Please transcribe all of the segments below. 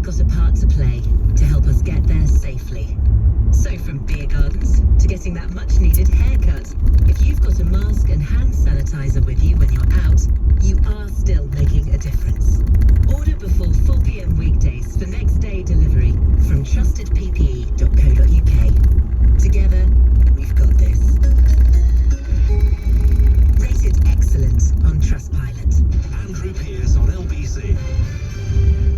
got a part to play to help us get there safely. So from beer gardens to getting that much needed haircut, if you've got a mask and hand sanitizer with you when you're out, you are still making a difference. Order before 4 p.m. weekdays for next day delivery from trustedppe.co.uk. Together, we've got this. Rated excellent on Trustpilot. Andrew Pearce on LBC.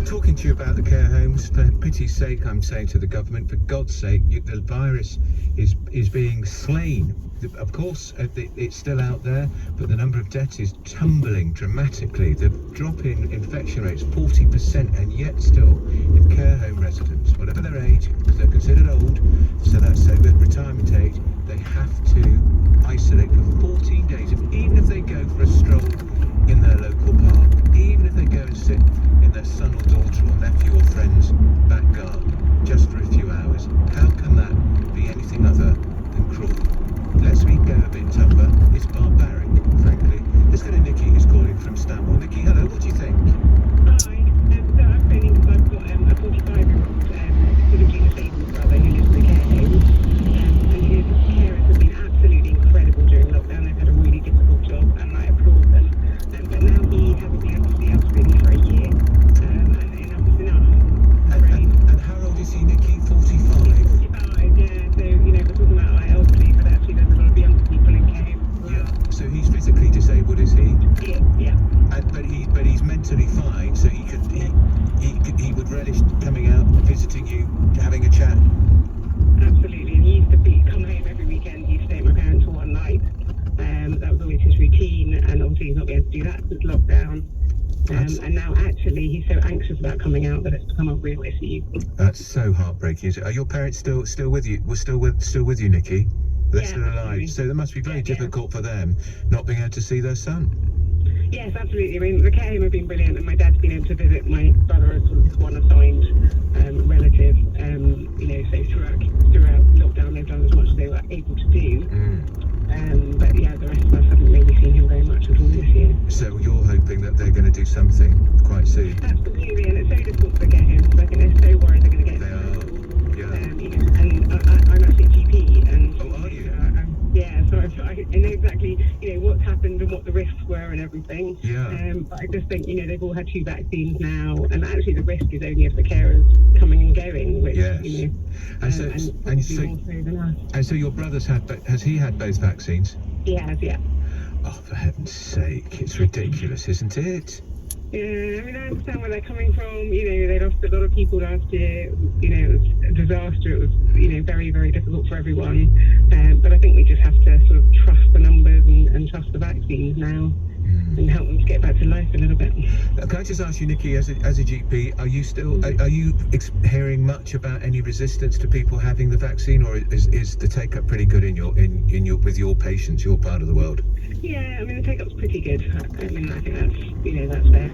Talking to you about the care homes, for pity's sake, I'm saying to the government, for God's sake, the virus is being slain. Of course, it's still out there, but the number of deaths is tumbling dramatically. The drop in infection rates 40%, and yet still, if care home residents, whatever their age, because they're considered old, so that's over retirement age, they have to isolate for 14 days. Even if they go for a stroll in their local park, even if they go and sit in their son or daughter or nephew or friend's back garden just for a few hours, how can that be anything other than cruel? Let's we go a bit tougher. It's barbaric, frankly. Let's go to Nikki, who's calling from Stanmore. Nikki, hello, what do you think? Hi, so I'm phoning because I've got a 45-year-old physically disabled brother who lives in a care home, and his carers have been absolutely incredible during lockdown. They've had a really difficult job, and I applaud them. But now he hasn't been able to see us really for a year, and enough is enough. And how old is he, Nikki? 45? 45, yeah. So, we're talking about like elderly, but actually there's a lot of young people in care homes as well. Yeah. So he's physically disabled, is he? Yeah. But he's mentally fine, so he would relish coming out, visiting you, having a chat. Absolutely, and he used to come home every weekend. He used to stay at my parents for one night. That was always his routine, and obviously he's not been able to do that since lockdown. And now actually he's so anxious about coming out that it's become a real issue. That's so heartbreaking. Are your parents still with you? We're still with you, Nikki? They're still alive. Absolutely. So that must be very difficult for them not being able to see their son. Yes, absolutely. I mean, the care home have been brilliant, and my dad's been able to visit my brother as sort of one assigned relative. So throughout lockdown, they've done as much as they were able to do. But yeah, the rest of us haven't really seen him very much at all this year. So you're hoping that they're going to do something quite soon? Absolutely, and it's so difficult for the care homes. I think they're so worried they're going to get. They are. Yeah. And I'm actually a GP, and oh, are you? So I know exactly what's happened and what the risks were and everything. Yeah. But I just think they've all had 2 vaccines now, and actually the risk is only of the carers coming and going, which Yes. and so more so than us. And so your brother's has he had both vaccines? He has, yeah. Oh, for heaven's sake, it's ridiculous, isn't it? Yeah, I mean, I understand where they're coming from. They lost a lot of people last year. It was a disaster. It was, very, very difficult for everyone. But I think we just have to sort of trust the numbers and trust the vaccines now and help them to get back to life a little bit. Can I just ask you, Nikki, as a GP, are you still hearing much about any resistance to people having the vaccine, or is the take up pretty good in your with your patients, your part of the world? Yeah, I mean, the take-up's pretty good. I mean, I think that's fair.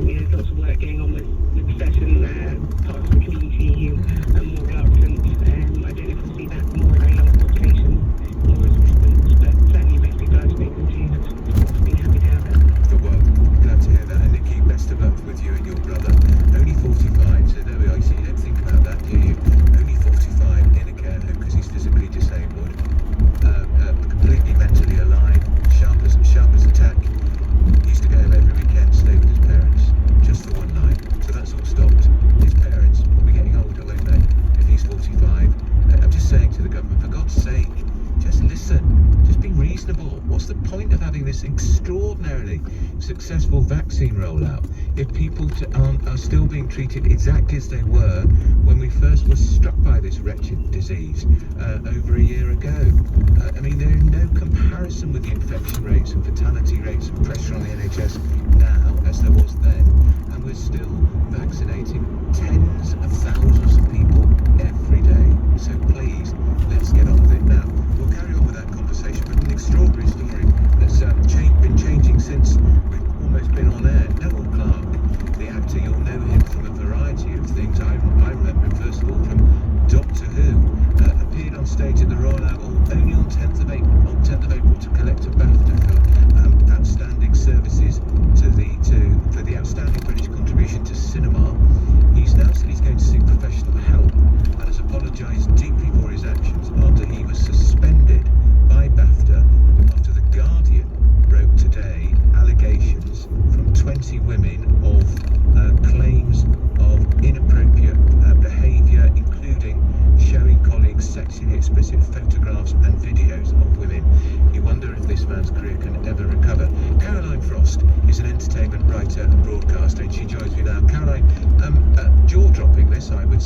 There's lots of work going on with the profession, parts of the community who are more reluctant. I don't know if we'll see that more in a young population, more resistance, but certainly most people I've spoken to have been happy to have it. Well, glad to hear that. And Nikki, best of luck with you and your brother. Only 45, so there we are. So you don't think about that, do you? Only 45 in a care home because he's physically disabled, completely mentally alive. Sharp as a tack. He used to go home every weekend, stay with his parents, just for one night. So that's all stopped. His parents will be getting older, won't they? If he's 45. I'm just saying to the government, for God's sake, just listen. Just be reasonable. What's the point of having this extraordinarily successful vaccine rollout if people are still being treated exactly as they were when we first were struck by this wretched disease over a year ago? I mean, there is no comparison with the infection rates and fatality rates and pressure on the NHS now as there was then, and we're still vaccinating tens of thousands of people every day. So please, let's get on with it now. We'll carry on with that conversation, but an extraordinary story that's been changing since we've almost been on air. Noel Clarke, the actor, you'll know him from a variety of things. I remember him first of all from Doctor Who. Appeared on stage at the Royal Albert only on 10th of April to collect a BAFTA for outstanding services for the outstanding British contribution to cinema. He's now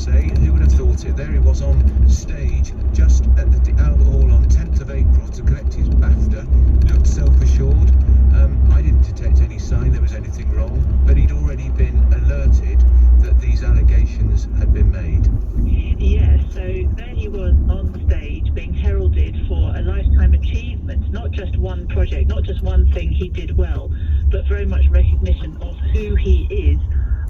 say. Who would have thought it? There he was on stage, just at the Albert Hall on 10th of April to collect his BAFTA. Looked self-assured. I didn't detect any sign there was anything wrong, but he'd already been alerted that these allegations had been made. Yes, so there he was on stage being heralded for a lifetime achievement, not just one project, not just one thing he did well, but very much recognition of who he is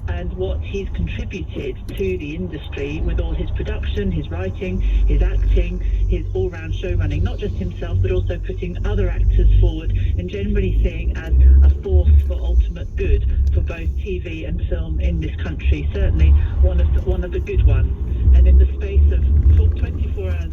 and what he's contributed to the industry with all his production, his writing, his acting, his all-round show running, not just himself, but also putting other actors forward and generally seeing as a force for ultimate good for both TV and film in this country, certainly one of the good ones. And in the space of 24 hours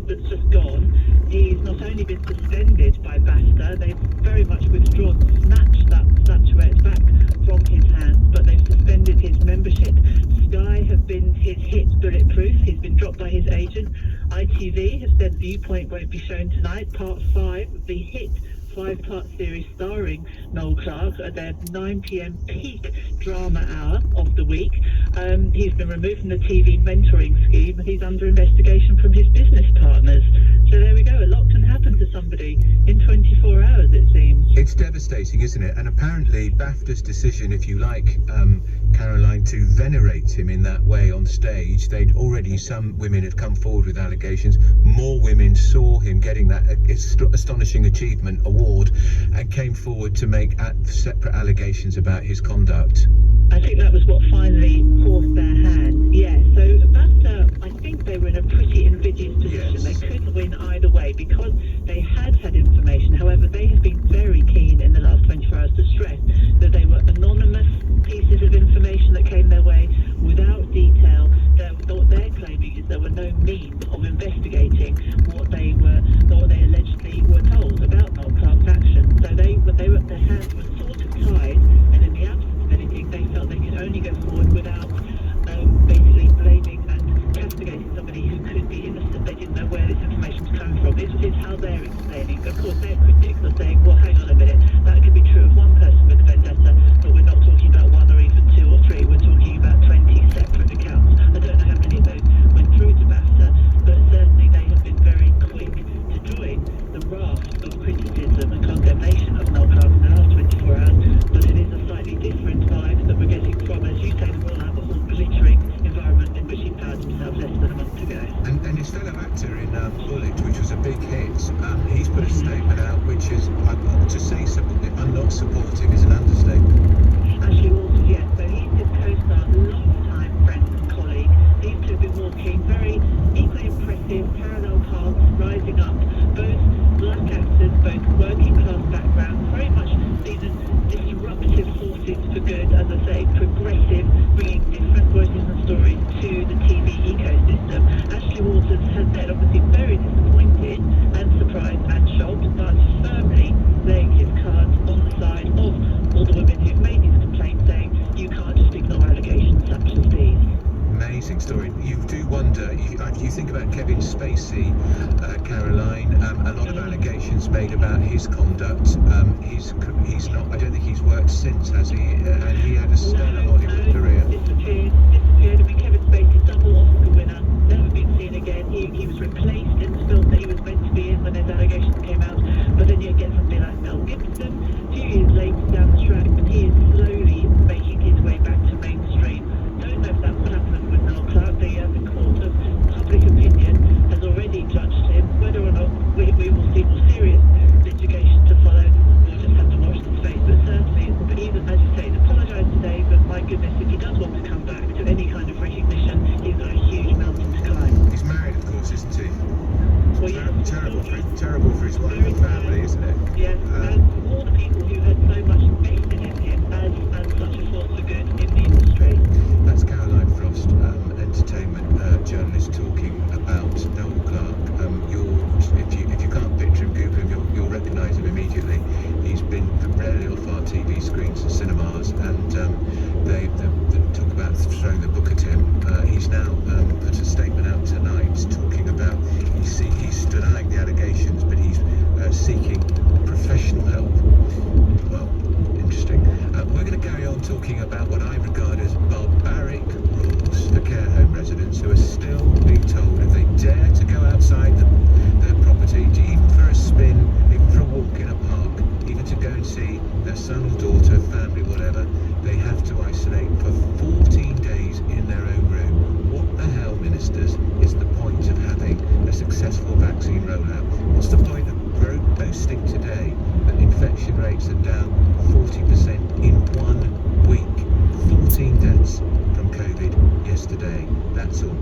that's just gone, he's not only been suspended by BAFTA, they've very much withdrawn, snatched that statuette back from his hands, but they've suspended his membership. Sky have been his hit Bulletproof. He's been dropped by his agent. ITV has said Viewpoint won't be shown tonight. Part 5 of the hit 5-part series starring Noel Clarke at their 9 p.m. peak drama hour of the week. He's been removed from the TV mentoring scheme. He's under investigation from his business partners. So there we go. A lot can happen to somebody in 24 hours, it seems. It's devastating, isn't it? And apparently BAFTA's decision, if you like, Caroline, to venerate him in that way on stage, some women had come forward with allegations. More women saw him getting that astonishing achievement award and came forward to make separate allegations about his conduct. I think that was what finally forced their hand. Yeah, so BAFTA, I think they were in a pretty invidious position. Yes. They couldn't win either way because they had information. However, they have been very keen in the last 24 hours to stress that they were anonymous pieces of information that came their way without detail. What they're claiming is there were no means of investigating what they allegedly were told about Noel Clarke's actions. So their hands were sort of tied, and in the absence of anything, they felt they could only go forward without basically blaming and castigating somebody who could be innocent. They didn't know where this information was coming from. It's how they're explaining. Of course, their critics are saying, well, hang on a minute, that could be true of one person with a vendetta, but we're not talking about one or even two or three. We're talking about 20 separate accounts. I don't know how many of those went through to BAFTA, but certainly they have been very quick to join the raft of criticism and condemnation of Noel Clarke in the last 24 hours. But it is a slightly different vibe that we're getting from, as you say, the Royal Albert Hall glittering environment in which he found himself less than a month ago. And his fellow actor in Bullet, which was a big hit, he's put a statement out which is, to say something I'm not supportive is an understatement. Ashley Walters, yes. So he's his co-star, long-time friend and colleague. These two have been walking very equally impressive parallel paths, rising up. Both black actors, both working class backgrounds, very much seen as disruptive forces for good, as I say, progressive, bringing different voices and stories to the TV ecosystem. Ashley Walters has said, obviously, very disappointed and surprised and shocked, but firmly laying his cards on the side of all the women who've made these complaints, saying you can't just ignore allegations such as these. Amazing story. You do wonder, you think about Kevin Spacey, Caroline, a lot of allegations made about his conduct. He's not, I don't think he's worked since, has he? And he had a stellar Hollywood career. Disappeared. I mean, Kevin Spacey, double Oscar winner, never been seen again. He was replaced in the film that he was meant to be in when those allegations came out. But then you get somebody like Mel Gibson, a few years later down the track, and he is slowly making his way back to mainstream. Don't know if that will happen with Noel Clarke. The court of public opinion has already judged him. Whether or not we will see more serious litigation to follow, we'll just have to watch the space. But certainly, but even as you say, he's apologised today, but my goodness, if he does want to come back to any son or daughter, family, whatever, they have to isolate for 14 days in their own room. What the hell, ministers, is the point of having a successful vaccine rollout? What's the point of boasting today that infection rates are down 40% in 1 week? 14 deaths from COVID yesterday. That's all.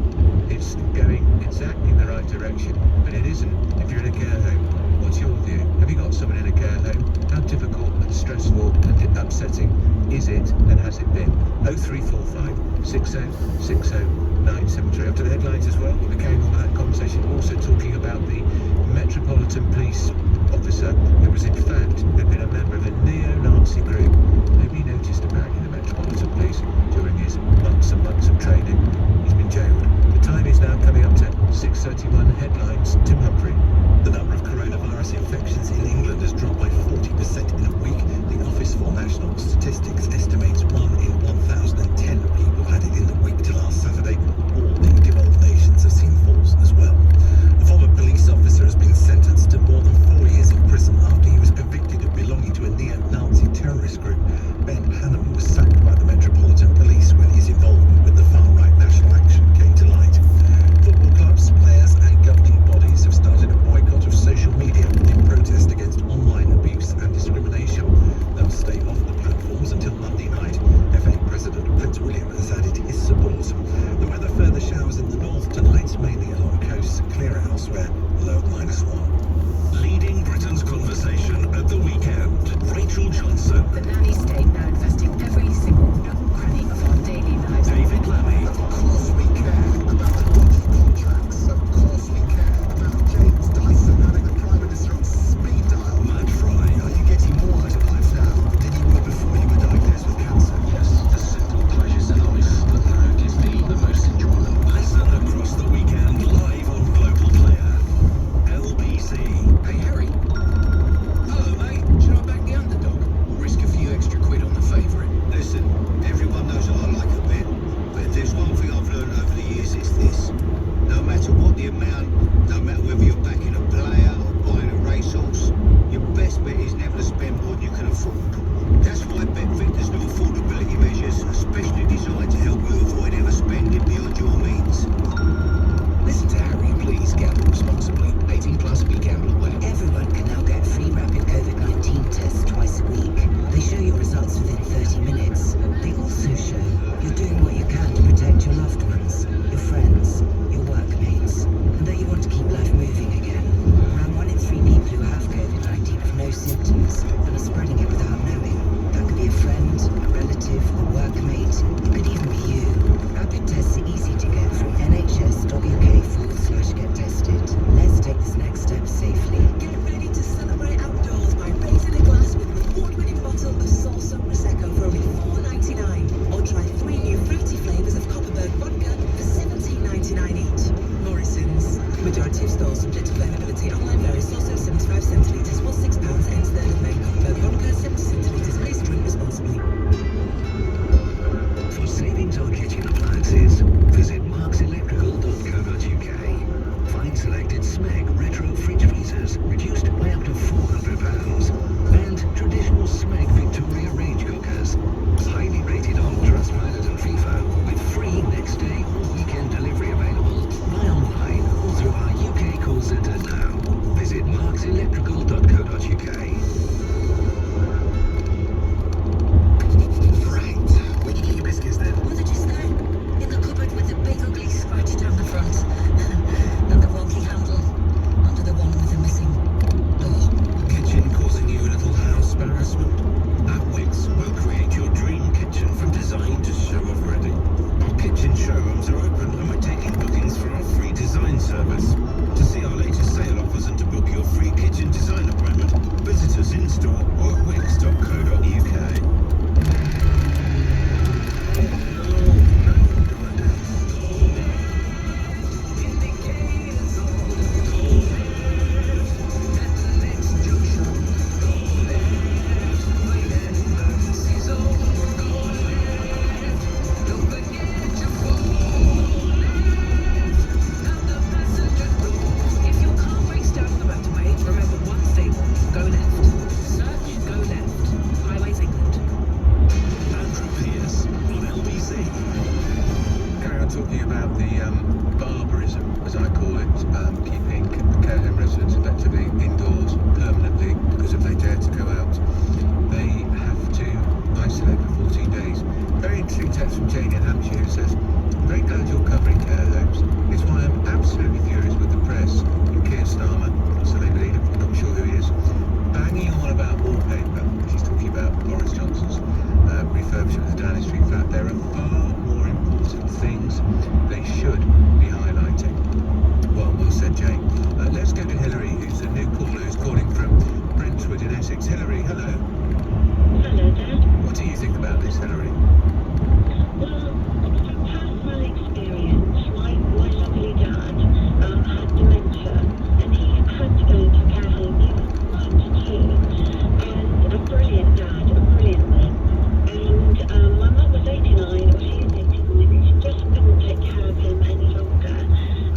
It's going exactly in the right direction, but it isn't if you're in a care home. What's your view? Have you got someone in a care home? How difficult and stressful and upsetting is it, and has it been? 0345 60 60 973. Up to the headlines as well. We'll be carrying on with that conversation. Also talking about the Metropolitan Police officer who was in fact had been a member of a neo-Nazi group. Nobody noticed apparently the Metropolitan Police during his months and months of training. He's been jailed. The time is now coming up to 6:31. Headlines. Tim Humphrey. The number of coronavirus infections in England has dropped by 40% in a week. The Office for National Statistics estimates 1 in 1,010 people had it in the week to last Saturday. All the devolved nations have seen falls as well. A former police officer has been sentenced to more than 4 years in prison after he was convicted of belonging to a neo-Nazi terrorist group. Ben Hannum was sacked by the Metropolitan Police when his involvement with the far-right National Action came to light. Football clubs, players and governing bodies have started a boycott of social media in protest against online abuse and discrimination. They'll stay off the platforms until Monday night. FA President Prince William has added his support. The weather, further showers in the north tonight, mainly along coasts, clearer elsewhere, low -1. Leading Britain's conversation at the weekend, Rachel Johnson, The nanny state now investing every single nook and cranny of our daily lives. David Lammy, Of course we care about dodgy contracts. Of course we care about James Dyson having the Prime Minister on speed dial. Matt Fry. Are you getting more out of life now than you were before you were diagnosed with cancer? Yes, the simple pleasures in life that now give me the most enjoyment. Listen across the weekend live on Global Player. LBC. Hey Harry. Hello mate. Should I back the underdog or risk a few extra quid on the favourite? Listen, everyone knows that I like a bet, but if there's one thing I've learned over the years, it's this. No matter what the amount, no matter whether you're backing a player or buying a racehorse, your best bet is never to spend more than you can afford. That's why BetVictor's new affordability measures are specially designed to help you avoid ever spending beyond your means. Listen to Harry, please gamble responsibly. 18 plus, BeGambleAware. Everyone can now get free rapid COVID-19 tests twice a week. They show your results within 30 minutes. They also show you're doing what you can to protect your loved ones, your friends, your workmates. And that you want to keep life moving again. Around 1 in 3 people who have COVID-19 have no symptoms and are spreading it without knowing. That could be a friend, a relative, a workmate. It could even be you. Rapid tests are easy to get from nhs.uk/get tested. Let's take this next step safely. Get ready to celebrate outdoors by raising a glass with an award-winning bottle of Salsa Prosecco for only $4.99. Or try 3 new fruity flavours of Copperberg vodka for $17.99 each. Morrison's. Majority of stores subject to availability. Online varies. Also 75 centilitres was £6. Ends 3rd of May. Copperberg vodka 70 centilitres. Please drink responsibly. For savings on kitchen appliances, visit markselectrical.co.uk. Find selected SMEG retro fridge freezers reduced by up to £400 and traditional SMEG Victoria range cookers. Highly rated on Trustpilot and FIFA with free next day or weekend delivery available. Buy online or through our UK call centre now. Visit markselectrical.co.uk. Right. Where did you get your biscuits then? Oh, they're just there. In the cupboard with the big ugly scratch down the front. And the wonky handle. Under the one with the missing door. Kitchen causing you a little house embarrassment? At Wix, we'll create your dream kitchen from design to show off ready. Our kitchen showrooms are open and we're taking bookings for our free design service. To see our latest sale offers and to book your free kitchen design appointment, visit us in store or at wix.co.uk. I'm talking about the barbarism, as I call it, keeping care home residents effectively indoors permanently, because if they dare to go out, they have to isolate for 14 days. Very interesting text from Jane in Hampshire who says, I'm very glad you're covering care homes. It's why I'm absolutely furious with the press and Keir Starmer, that's the name of it, I'm not sure who he is, banging on about wallpaper. She's talking about Boris Johnson's refurbishment of the Downing Street flat. There are far more important things they should be highlighting. Well said, Jane. Let's go to Hillary, who's a new caller, who's calling from Brentwood in Essex. Hillary, hello. Hello, Dad. What do you think about this, Hillary? Well, from personal experience, my lovely dad had dementia, and he had to go into care home. He was 92, and a brilliant dad, a brilliant man. And my mum was 89, or she is 89, and she just couldn't take care of him any longer.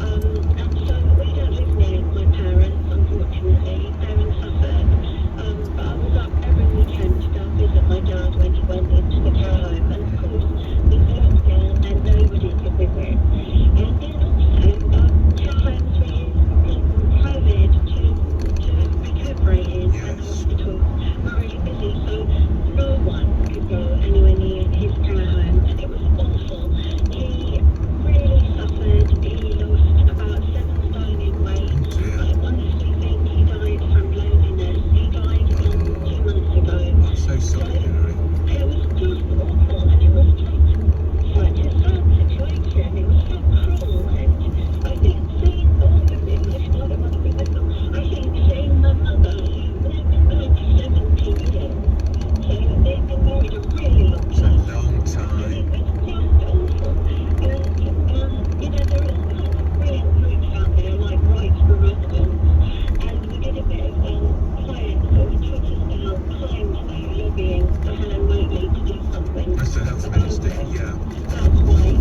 And so we don't live near my parents, unfortunately. They're in Suffolk. But I was up every weekend to go and visit my dad when he went into the care home. And of course, with lockdown, then nobody could visit. And then also, care homes were used for people with COVID to recuperate in, and the hospitals were really busy, so no one could go anywhere near his care home, and it was awful. He really suffered. He lost about 7 stone in weight. I honestly think he died from loneliness. He died 2 months ago. I'm so sorry, Hillary. It was just awful, and it was just such a sad situation. It was so cruel, and I think seeing, if I don't want to be mental, I think seeing my mother, they've been married for 70 years, so they've been married a really long It's a time. long time. It's just awful. And, there are all kinds of brilliant groups out there, like Rights for Residents, and we did a bit of client, sort of Twitter style, client style lobbying for Helen Motley to do something. That's the health minister, yeah. That's right.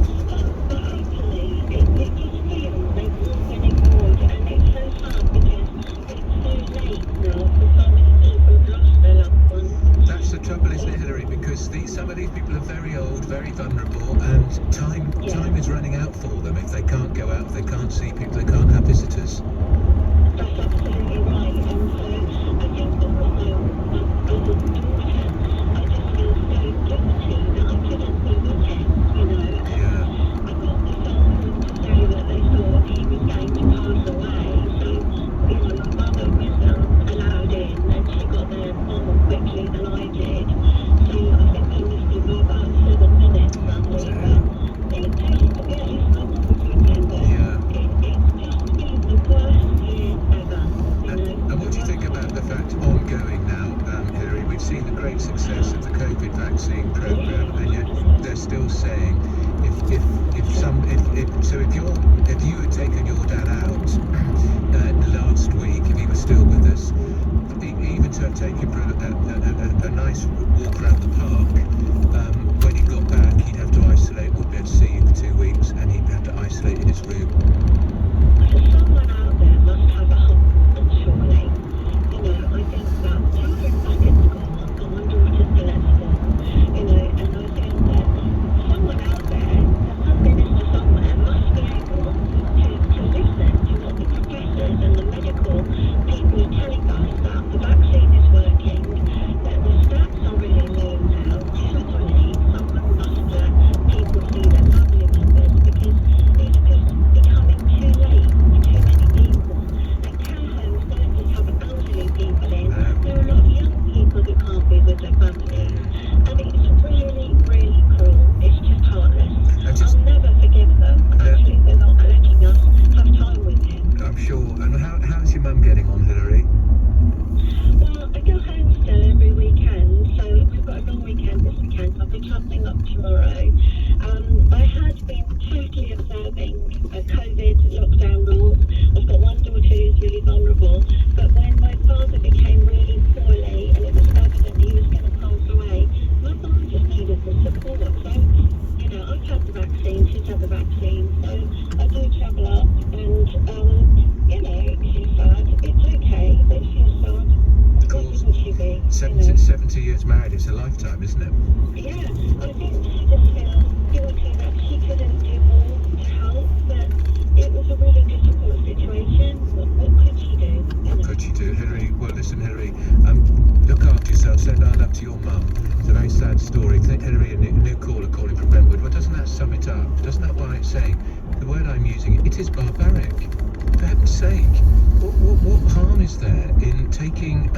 But hopefully, it just feels they've all been ignored, and it's so sad because it's so late now for so many people have lost their loved ones. That's the trouble, isn't it, Hillary? Because some of these people are very old, very vulnerable, and time is running out for them. If they can't go out, if they can't see people, they can't have visitors. That's absolutely right. And so I think also, as a daughter, I just feel so guilty that I couldn't be with him, Yeah. I got the phone call to say that they thought he was going to pass away. So, my mother was allowed in, and she got there far more quickly than I did. So I think I missed him by about 7 minutes, sadly. But it just, it's not what was happening there. It's just been the worst year ever. And what do you think about the fact ongoing now, Hillary? We've seen the great success of the COVID vaccine program, and yet they're still saying if you had taken your dad out last week, if he was still with us, even to take him for a nice walk around the park, when he got back, he'd have to isolate. Wouldn't be able to see you for 2 weeks, and he'd have to isolate in his room. So someone out there must have a heart, surely. I think that children back at school, I've got my daughter still at school, and I think that someone out there, the Prime Minister somewhere, must be able to listen to what the professors and the medical people are telling us, that the vaccine is working, that the stats are really low now. Surely someone must let people see their family members, because it's just becoming too late for too many people. And care homes don't just have elderly people in, there are a lot of young people that can't be with their families. And it's really, really cruel. It's just heartless. I'll never forgive them, actually, for not letting us have time with him. I'm sure. And how's your mum getting on, Hillary? Well, I go home still every weekend, so we've got a long weekend this weekend. I'll be travelling up tomorrow. I had been totally observing COVID lockdown rules. I've got one daughter who's really vulnerable, but when my father became really poorly and it was evident he was going to pass away, my mum just needed the support. So, I've had the vaccine, she's had the vaccine, so I do travel up, and, she's sad. It's okay, but she's sad. Why wouldn't she be? 70 years married, it's a lifetime, isn't it? Yeah, I think she just feels guilty that she couldn't do more. to your mum. It's a very sad story. Henry, a new caller calling from Brentwood. Well, doesn't that sum it up? Doesn't that why it's saying the word I'm using? It is barbaric. For heaven's sake, what harm is there in taking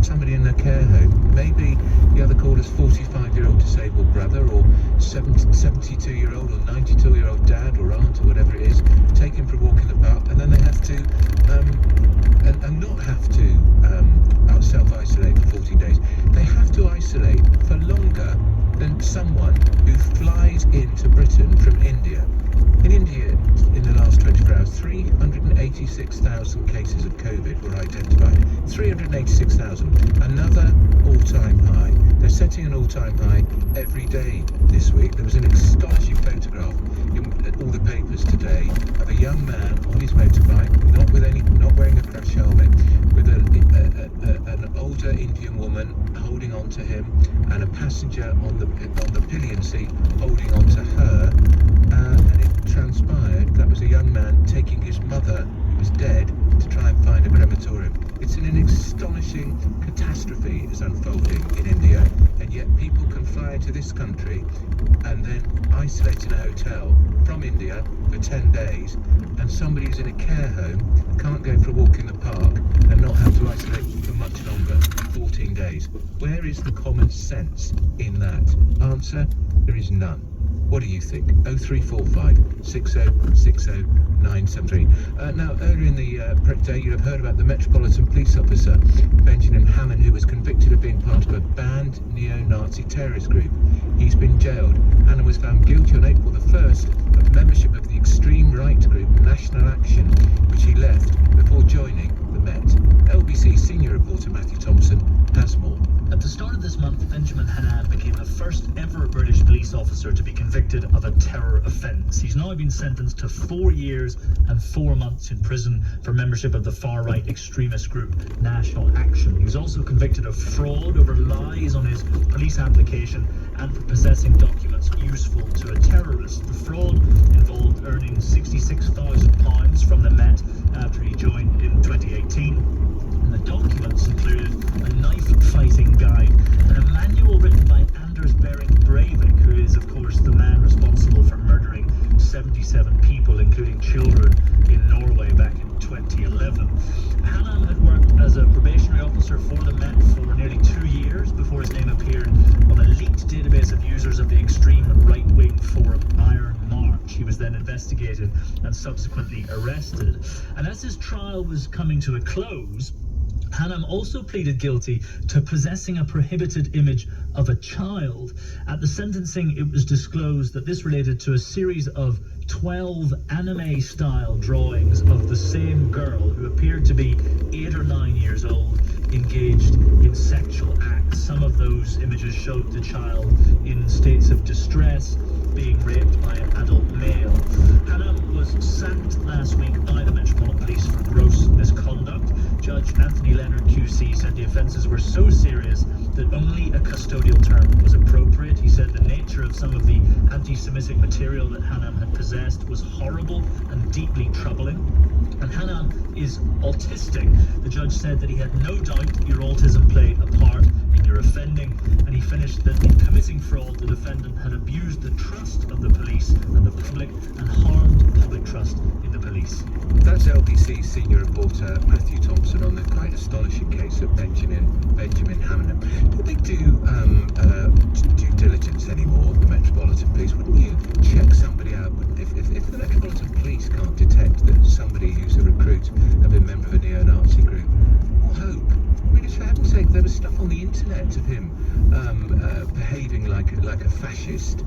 somebody in a care home? Maybe the other caller's 45-year-old disabled brother, or 72-year-old or 92-year-old dad or aunt or whatever it is, take him for a walk in the park, and then they have to and not have to self-isolate for 14 days. They have to isolate for longer than someone who flies into Britain from India. In India, in the last 24 hours, 386,000 cases of COVID were identified. 386,000, another all-time high. They're setting an all-time high every day this week. There was an astonishing photograph in all the papers today of a young man on his motorbike, not wearing a crash helmet, with an older Indian woman holding on to him, and a passenger on the pillion seat holding on to her. And it transpired that was a young man taking his mother, who was dead, to try and find a crematorium. It's an astonishing catastrophe is unfolding in India, and yet people can fly into this country and then isolate in a hotel from India for 10 days, and somebody who's in a care home can't go for a walk in the park and not have to isolate for much longer, 14 days. Where is the common sense in that? Answer, there is none. What do you think? 0345 6060 973. Now, earlier in the day, you'd have heard about the Metropolitan Police Officer, Benjamin Hammond, who was convicted of being part of a banned neo-Nazi terrorist group. He's been jailed. Hammond was found guilty on April the 1st of membership of the extreme right group National Action, which he left before joining the Met. LBC senior reporter Matthew Thompson has more. At the start of this month, Benjamin Hammond became the first ever British police officer to be convicted of a terror offence. He's now been sentenced to 4 years and 4 months in prison for membership of the far-right extremist group National Action. He was also convicted of fraud over lies on his police application and for possessing documents useful to a terrorist. The fraud involved earning £66,000 from the Met after he joined in 2018. And the documents included a knife-fighting guide and a manual written by Anders Behring Breivik, who is, of course, the man responsible for murdering 77 people, including children, in Norway back in 2011. Hammond had worked as a probationary officer for the Met for nearly 2 years before his name appeared on a leaked database of users of the extreme right-wing forum Iron March. He was then investigated and subsequently arrested. And as his trial was coming to a close, Hammond also pleaded guilty to possessing a prohibited image of a child. At the sentencing, it was disclosed that this related to a series of 12 anime-style drawings of the same girl, who appeared to be 8 or 9 years old, engaged in sexual acts. Some of those images showed the child in states of distress, being raped by an adult male. Hammond was sacked last week by the Metropolitan Police for gross misconduct. Judge Anthony Leonard QC said the offences were so serious that only a custodial term was appropriate. He said the nature of some of the anti-Semitic material that Hammond had possessed was horrible and deeply troubling. And Hammond is autistic. The judge said that he had no doubt your autism played a part in your offending, and he finished that in committing fraud, the defendant had abused the trust of the police and the public and harmed public trust in the police. That's LBC senior reporter Matthew Thompson on the quite astonishing case of Benjamin Hammond. Do they do due diligence anymore, the Metropolitan Police? Wouldn't you check somebody out? If the Metropolitan Police can't detect that somebody who's a recruit have been a member of a neo-Nazi group, what hope? I mean, for heaven's sake, there was stuff on the internet of him behaving like a fascist.